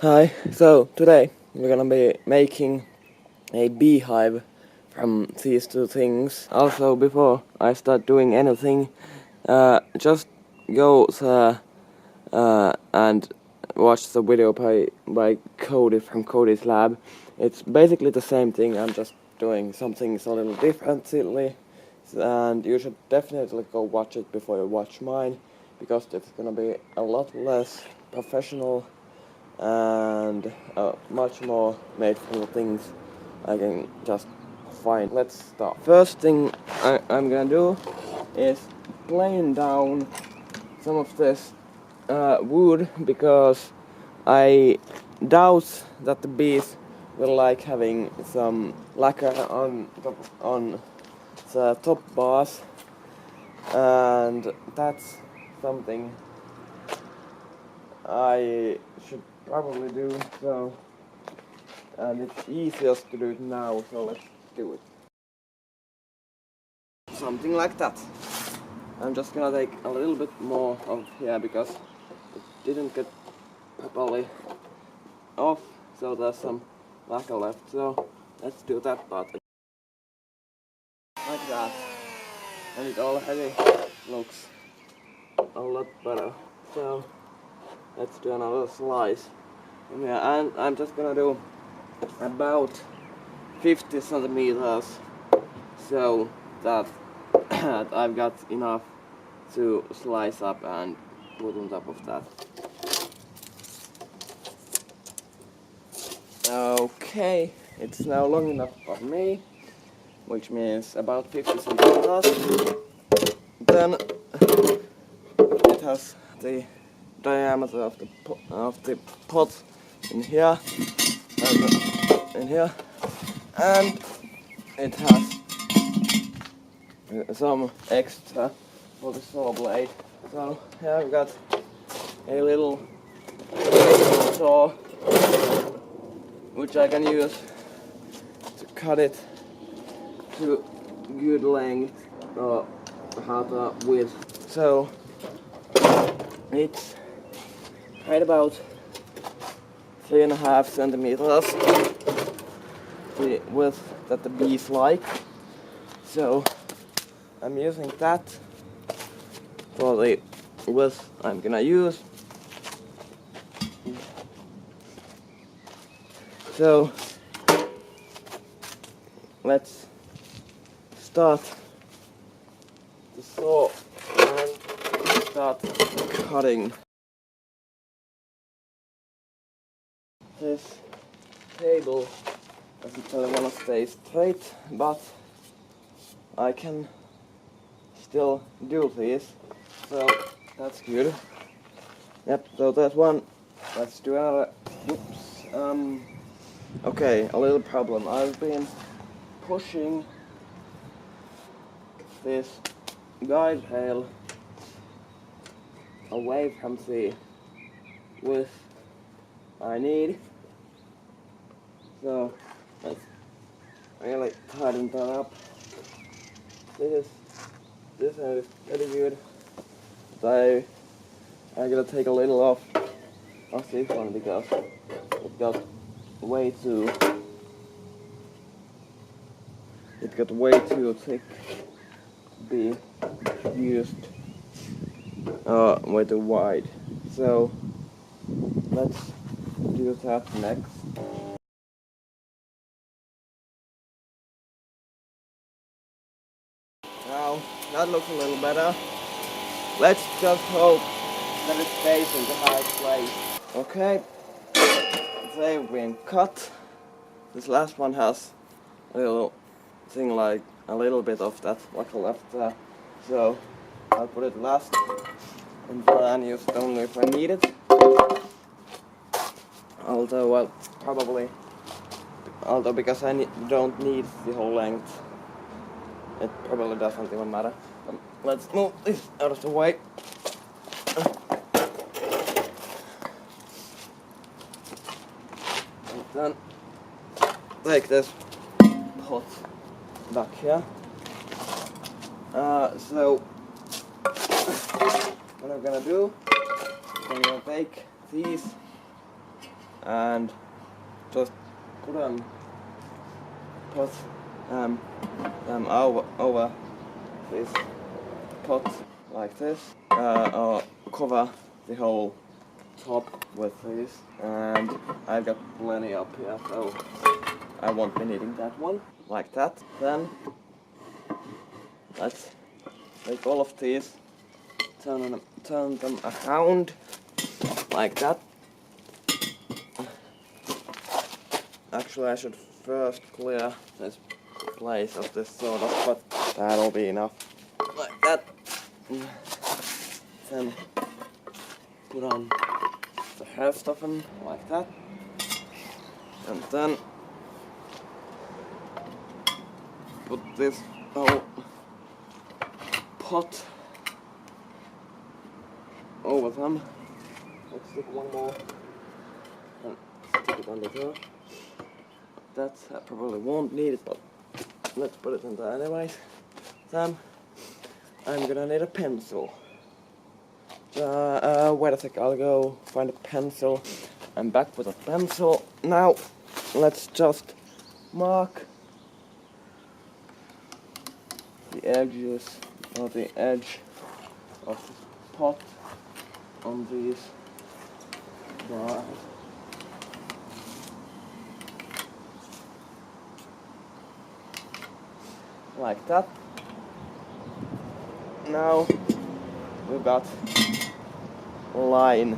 Hi, so today we're gonna be making a beehive from these two things. Also, before I start doing anything, just go and watch the video by Cody from Cody's lab. It's basically the same thing, I'm just doing something a little differently, and you should definitely go watch it before you watch mine, because it's gonna be a lot less professional and much more made from the things I can just find. Let's start. First thing I'm gonna do is plane down some of this wood, because I doubt that the bees will like having some lacquer on the top bars, and that's something I should probably do, so, and it's easiest to do it now, so let's do it. Something like that. I'm just gonna take a little bit more of here because it didn't get properly off, so there's some lacquer left, so let's do that part. Like that. And it already looks a lot better. So let's do another slice. Yeah, and I'm just gonna do about 50 centimeters, so that I've got enough to slice up and put on top of that. Okay, it's now long enough for me, which means about 50 centimeters. Then it has the diameter of the pot in here, and it has some extra for the saw blade. So here I've got a little saw which I can use to cut it to good length or half a width. So it's right about 3.5 centimeters, the width that the bees like. So I'm using that for the width I'm gonna use. So let's start the saw and start cutting. This table doesn't really want to stay straight, but I can still do this, so that's good. Yep, so that's one. Let's do another. Oops. Okay, a little problem. I've been pushing this guide rail away from the width I need. So let's really tighten that up. This is pretty good. But I gotta take a little off this one because it got way too thick to be used, way too wide. So let's do that next. Now that looks a little better. Let's just hope that it stays in the right place. Okay, they've been cut. This last one has a little thing like a little bit of that lacquer left there. So I'll put it last and then use it only if I need it. Although because I don't need the whole length, it probably doesn't even matter. Let's move this out of the way. And then take this pot back here. So what I'm gonna do, I'm gonna take these and just put them over this pot like this, or cover the whole top with this, and I've got plenty up here, so I won't be needing that one, like that. Then let's take all of these, turn them around like that. Actually, I should first clear this place of this sawdust, but that'll be enough. Like that. Then put on the rest of them like that, and then put this whole pot over them. Let's stick one more and stick it under there. That I probably won't need it, but let's put it in there anyways. Then I'm gonna need a pencil. Wait a sec, I'll go find a pencil. I'm back with a pencil. Now, let's just mark the edges, or the edge of the pot on these bars. Like that. Now we've got a line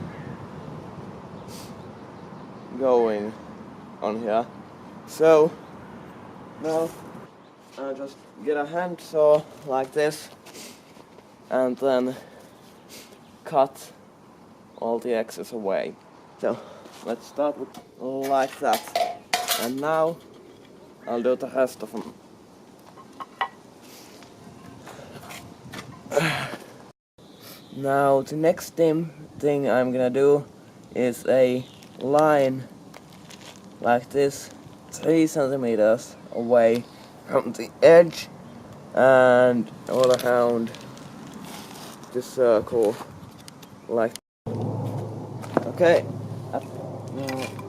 going on here. So now I'll just get a hand saw like this and then cut all the excess away. So let's start with like that, and now I'll do the rest of them. Now the next thing I'm gonna do is a line like this, 3 centimeters away from the edge and all around the circle like that. Okay,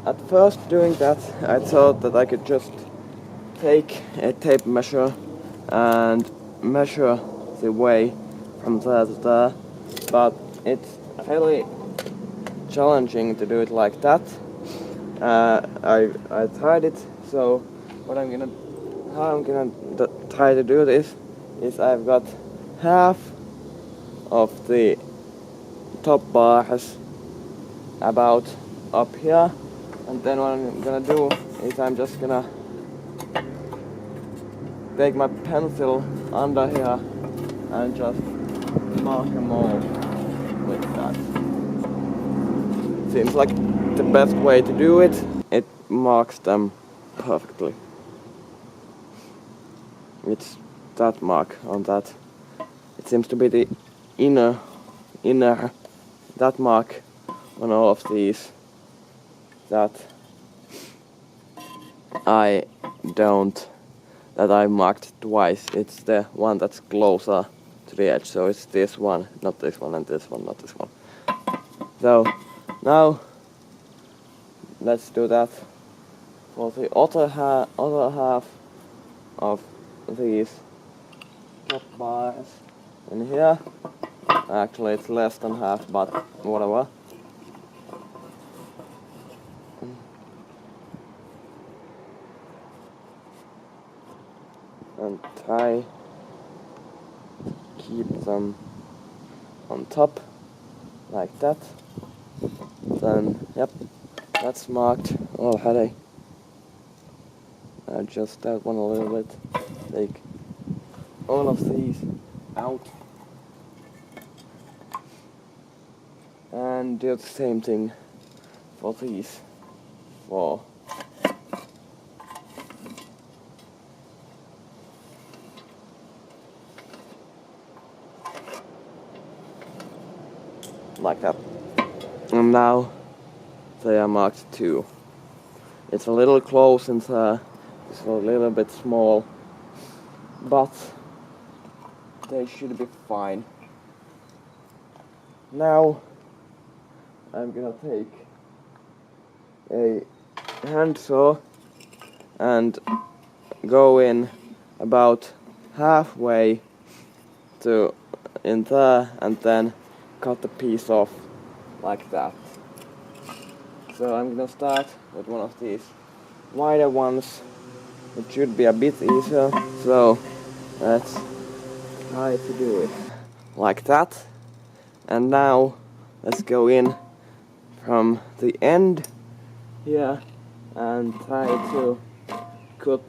at first doing that I thought that I could just take a tape measure and measure the way from there to there, but it's really challenging to do it like that. I tried it, so how I'm gonna try to do this is I've got half of the top bars about up here, and then what I'm gonna do is I'm just gonna take my pencil under here and just mark them all with that. Seems like the best way to do it. It marks them perfectly. It's that mark on that. It seems to be the inner that mark on all of these that I marked twice. It's the one that's closer to the edge, so it's this one, not this one, and this one, not this one. So now let's do that for the other half of these top bars in here. Actually, it's less than half, but whatever. And try to keep them on top like that. Then, yep, that's marked already. Adjust that one a little bit. Take all of these out. And do the same thing for these 4. Like that. And now they are marked 2. It's a little close and it's a little bit small, but they should be fine. Now I'm gonna take a handsaw and go in about halfway to in there and then cut the piece off like that. So I'm gonna start with one of these wider ones. It should be a bit easier, so let's try to do it like that. And now let's go in from the end here and try to cut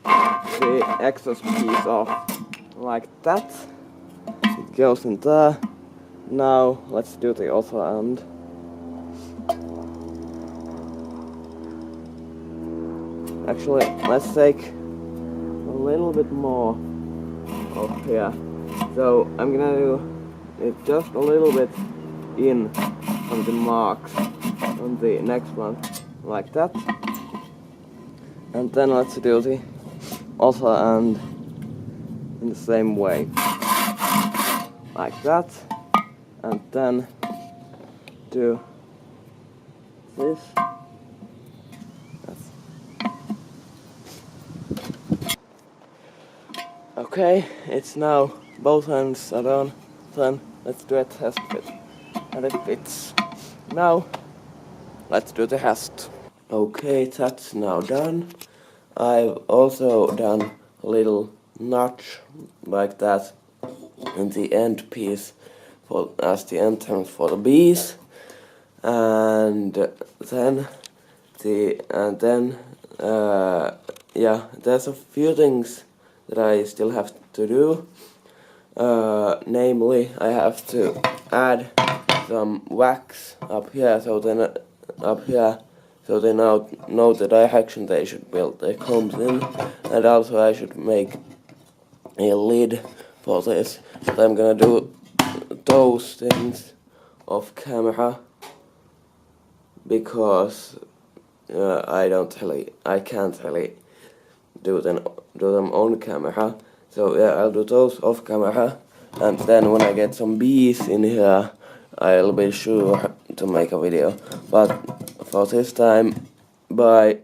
the excess piece off like that. It goes in there. Now let's do the other end. Actually, let's take a little bit more off here. So I'm gonna do it just a little bit in on the marks on the next one, like that. And then let's do the other end in the same way, like that. And then do this. Okay, it's now both ends are done. Then let's do a test fit. And it fits. Now let's do the test. Okay, that's now done. I've also done a little notch like that in the end piece as the entrance for the bees, and then yeah, there's a few things that I still have to do. Namely, I have to add some wax up here, so they now know the direction they should build their combs in, and also I should make a lid for this. But I'm gonna do those things off camera because I can't really do them on camera. So yeah, I'll do those off camera, and then when I get some bees in here, I'll be sure to make a video. But for this time, bye.